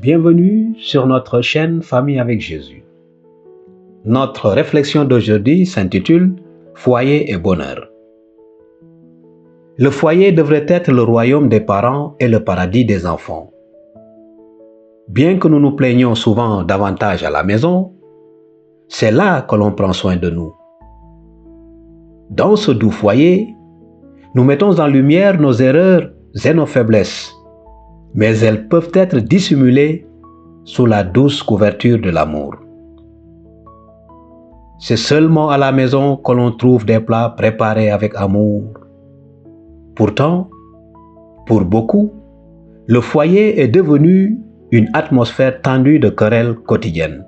Bienvenue sur notre chaîne Famille avec Jésus. Notre réflexion d'aujourd'hui s'intitule Foyer et bonheur. Le foyer devrait être le royaume des parents et le paradis des enfants. Bien que nous nous plaignons souvent davantage à la maison, c'est là que l'on prend soin de nous. Dans ce doux foyer, nous mettons en lumière nos erreurs et nos faiblesses, mais elles peuvent être dissimulées sous la douce couverture de l'amour. C'est seulement à la maison que l'on trouve des plats préparés avec amour. Pourtant, pour beaucoup, le foyer est devenu une atmosphère tendue de querelles quotidiennes.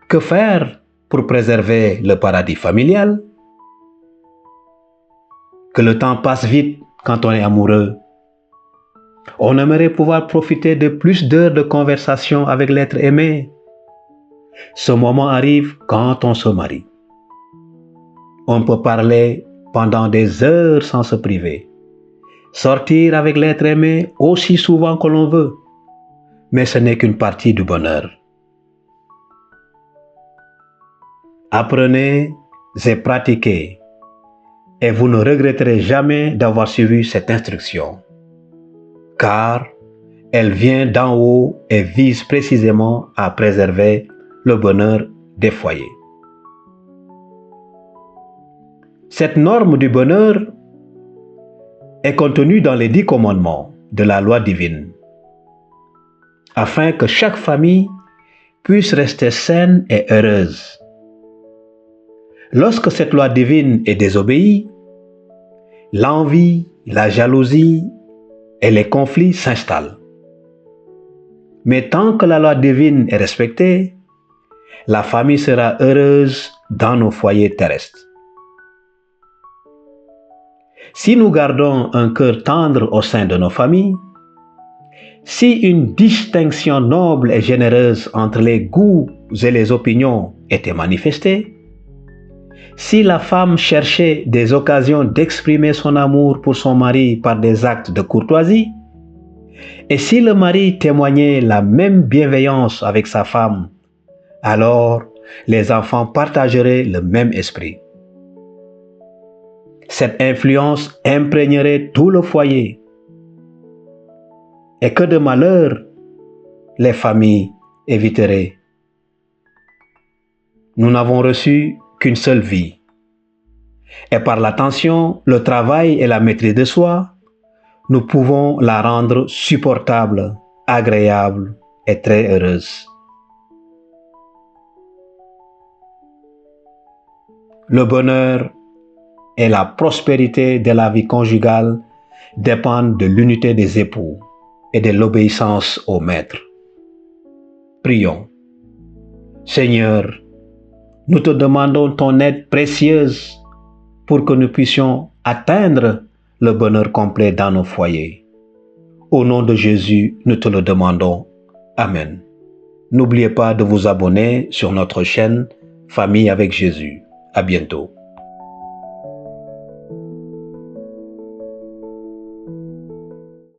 Que faire pour préserver le paradis familial? Que le temps passe vite quand on est amoureux. On aimerait pouvoir profiter de plus d'heures de conversation avec l'être aimé. Ce moment arrive quand on se marie. On peut parler pendant des heures sans se priver. Sortir avec l'être aimé aussi souvent que l'on veut. Mais ce n'est qu'une partie du bonheur. Apprenez et pratiquez, et vous ne regretterez jamais d'avoir suivi cette instruction, car elle vient d'en haut et vise précisément à préserver le bonheur des foyers. Cette norme du bonheur est contenue dans les 10 commandements de la loi divine, afin que chaque famille puisse rester saine et heureuse. Lorsque cette loi divine est désobéie, l'envie, la jalousie et les conflits s'installent. Mais tant que la loi divine est respectée, la famille sera heureuse dans nos foyers terrestres. Si nous gardons un cœur tendre au sein de nos familles, si une distinction noble et généreuse entre les goûts et les opinions était manifestée, si la femme cherchait des occasions d'exprimer son amour pour son mari par des actes de courtoisie, et si le mari témoignait la même bienveillance avec sa femme, alors les enfants partageraient le même esprit. Cette influence imprégnerait tout le foyer. Et que de malheurs les familles éviteraient. Nous n'avons reçu qu'une seule vie. Et par l'attention, le travail et la maîtrise de soi, nous pouvons la rendre supportable, agréable et très heureuse. Le bonheur et la prospérité de la vie conjugale dépendent de l'unité des époux et de l'obéissance au maître. Prions. Seigneur, nous te demandons ton aide précieuse pour que nous puissions atteindre le bonheur complet dans nos foyers. Au nom de Jésus, nous te le demandons. Amen. N'oubliez pas de vous abonner sur notre chaîne Famille avec Jésus. À bientôt.